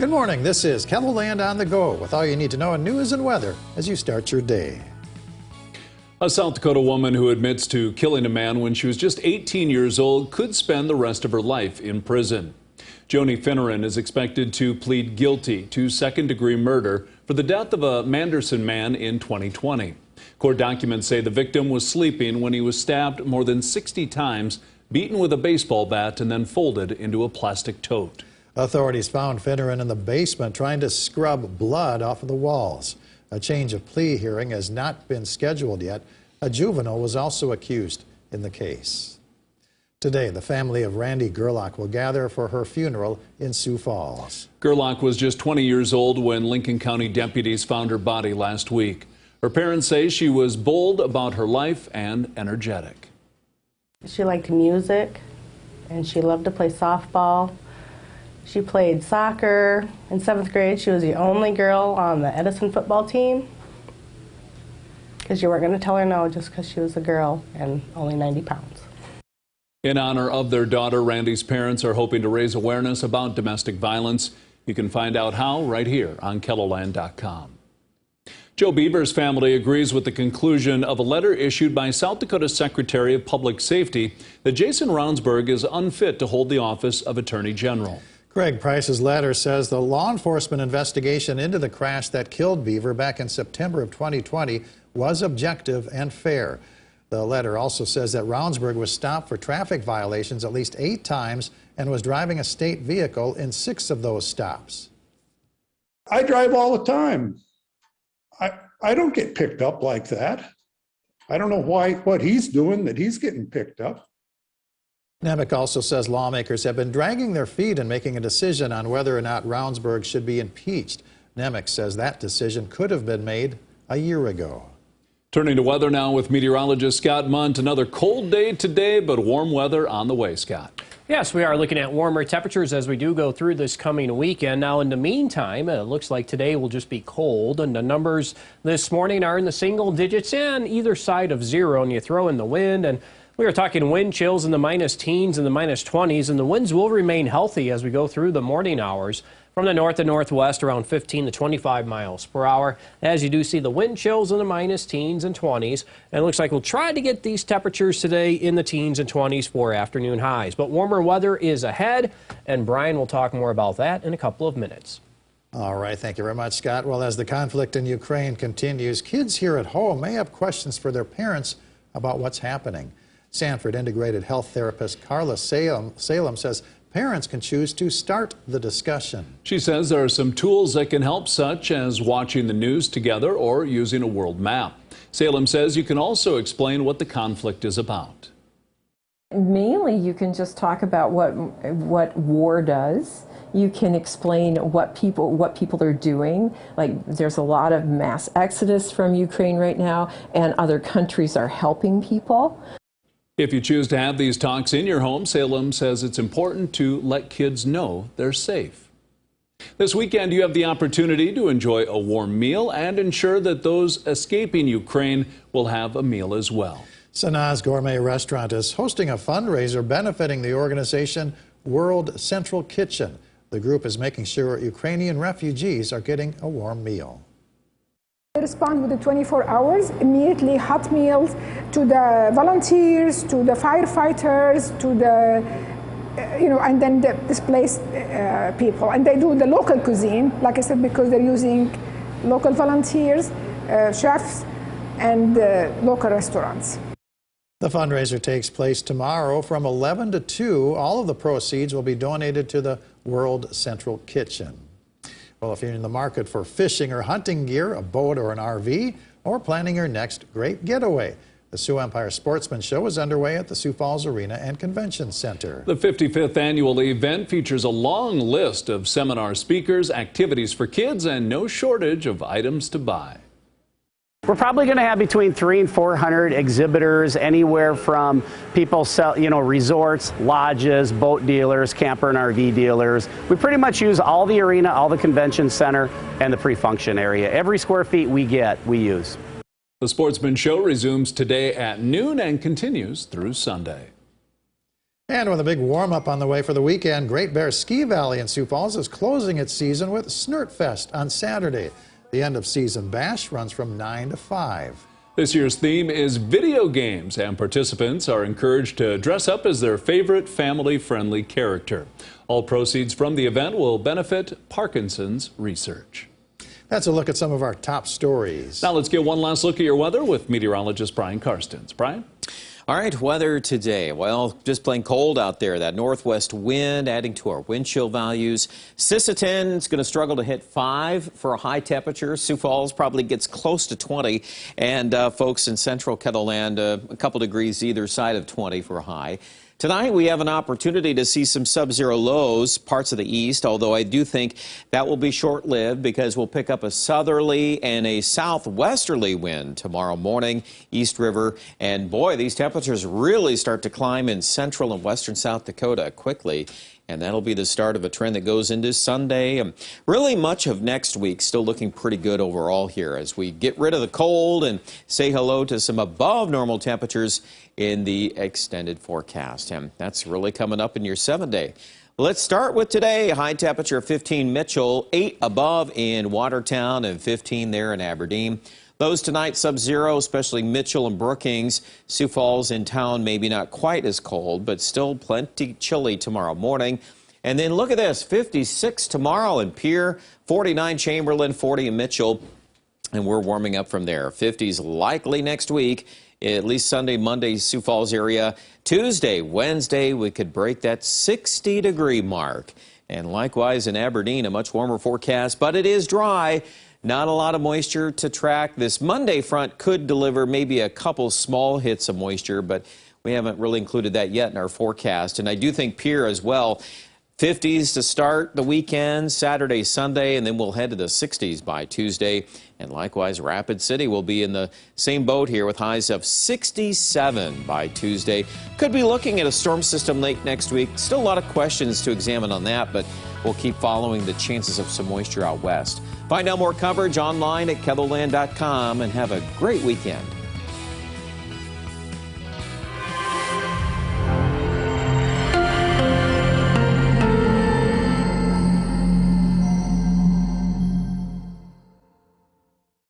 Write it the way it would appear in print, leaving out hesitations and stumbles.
Good morning. This is KELOLAND on the go with all you need to know in news and weather as you start your day. A South Dakota woman who admits to killing a man when she was just 18 years old could spend the rest of her life in prison. Joni Finneran is expected to plead guilty to second-degree murder for the death of a Manderson man in 2020. Court documents say the victim was sleeping when he was stabbed more than 60 times, beaten with a baseball bat, and then folded into a plastic tote. Authorities found Finneran in the basement trying to scrub blood off of the walls. A change of plea hearing has not been scheduled yet. A juvenile was also accused in the case. Today, the family of Randy Gerlock will gather for her funeral in Sioux Falls. Gerlock was just 20 years old when Lincoln County deputies found her body last week. Her parents say she was bold about her life and energetic. She liked music, and she loved to play softball. She played soccer. In 7th grade, she was the only girl on the Edison football team, because you weren't going to tell her no just because she was a girl and only 90 pounds. In honor of their daughter, Randy's parents are hoping to raise awareness about domestic violence. You can find out how right here on KELOLAND.com. Joe Beaver's family agrees with the conclusion of a letter issued by South Dakota Secretary of Public Safety that Jason Ravnsborg is unfit to hold the office of Attorney General. Greg Price's letter says the law enforcement investigation into the crash that killed Beaver back in September of 2020 was objective and fair. The letter also says that Ravnsborg was stopped for traffic violations at least 8 times and was driving a state vehicle in 6 of those stops. I drive all the time. I don't get picked up like that. I don't know what he's doing that he's getting picked up. Nemec also says lawmakers have been dragging their feet in making a decision on whether or not Ravnsborg should be impeached. Nemec says that decision could have been made a year ago. Turning to weather now with meteorologist Scott Munt. Another cold day today, but warm weather on the way, Scott. Yes, we are looking at warmer temperatures as we do go through this coming weekend. Now, in the meantime, it looks like today will just be cold, and the numbers this morning are in the single digits and either side of 0, and you throw in the wind, and we are talking wind chills in the minus teens and the minus 20s, and the winds will remain healthy as we go through the morning hours. From the north and northwest, around 15 to 25 miles per hour. As you do see the wind chills in the minus teens and 20s. And it looks like we'll try to get these temperatures today in the teens and 20s for afternoon highs. But warmer weather is ahead, and Brian will talk more about that in a couple of minutes. All right, thank you very much, Scott. Well, as the conflict in Ukraine continues, kids here at home may have questions for their parents about what's happening. Sanford Integrated Health Therapist Carla Salem says parents can choose to start the discussion. She says there are some tools that can help, such as watching the news together or using a world map. Salem says you can also explain what the conflict is about. Mainly, you can just talk about what war does. You can explain what people are doing. Like, there's a lot of mass exodus from Ukraine right now, and other countries are helping people. If you choose to have these talks in your home, Salem says it's important to let kids know they're safe. This weekend, you have the opportunity to enjoy a warm meal and ensure that those escaping Ukraine will have a meal as well. Sanaz Gourmet Restaurant is hosting a fundraiser benefiting the organization World Central Kitchen. The group is making sure Ukrainian refugees are getting a warm meal. They respond within 24 hours, immediately hot meals to the volunteers, to the firefighters, to the, and then the displaced people. And they do the local cuisine, like I said, because they're using local volunteers, chefs, and local restaurants. The fundraiser takes place tomorrow from 11 to 2. All of the proceeds will be donated to the World Central Kitchen. Well, if you're in the market for fishing or hunting gear, a boat or an RV, or planning your next great getaway, the Sioux Empire Sportsman Show is underway at the Sioux Falls Arena and Convention Center. The 55th annual event features a long list of seminar speakers, activities for kids, and no shortage of items to buy. We're probably going to have between 300 and 400 exhibitors, anywhere from people sell, resorts, lodges, boat dealers, camper and RV dealers. We pretty much use all the arena, all the convention center, and the pre-function area. Every square feet we get, we use. The Sportsman Show resumes today at noon and continues through Sunday. And with a big warm-up on the way for the weekend, Great Bear Ski Valley in Sioux Falls is closing its season with Snurtfest on Saturday. The end-of-season bash runs from 9 to 5. This year's theme is video games, and participants are encouraged to dress up as their favorite family-friendly character. All proceeds from the event will benefit Parkinson's research. That's a look at some of our top stories. Now let's get one last look at your weather with meteorologist Brian Karstens. Brian? All right, weather today. Well, just plain cold out there. That northwest wind adding to our wind chill values. Sisseton is going to struggle to hit 5 for a high temperature. Sioux Falls probably gets close to 20. And folks in central KELOLAND, a couple degrees either side of 20 for a high. Tonight, we have an opportunity to see some sub-zero lows, parts of the east, although I do think that will be short-lived because we'll pick up a southerly and a southwesterly wind tomorrow morning, East River. And boy, these temperatures really start to climb in central and western South Dakota quickly. And that'll be the start of a trend that goes into Sunday. Really much of next week still looking pretty good overall here as we get rid of the cold and say hello to some above normal temperatures in the extended forecast. And that's really coming up in your 7-day. Let's start with today. High temperature of 15 Mitchell, 8 above in Watertown and 15 there in Aberdeen. Lows tonight, sub-zero, especially Mitchell and Brookings. Sioux Falls in town, maybe not quite as cold, but still plenty chilly tomorrow morning. And then look at this, 56 tomorrow in Pierre, 49 Chamberlain, 40 in Mitchell. And we're warming up from there. 50s likely next week, at least Sunday, Monday, Sioux Falls area. Tuesday, Wednesday, we could break that 60-degree mark. And likewise in Aberdeen, a much warmer forecast, but it is dry. Not a lot of moisture to track. This Monday front could deliver maybe a couple small hits of moisture, but we haven't really included that yet in our forecast. And I do think Pierre as well. 50s to start the weekend, Saturday, Sunday, and then we'll head to the 60s by Tuesday. And likewise, Rapid City will be in the same boat here with highs of 67 by Tuesday. Could be looking at a storm system late next week. Still a lot of questions to examine on that, but we'll keep following the chances of some moisture out west. Find out more coverage online at KELOLAND.com and have a great weekend.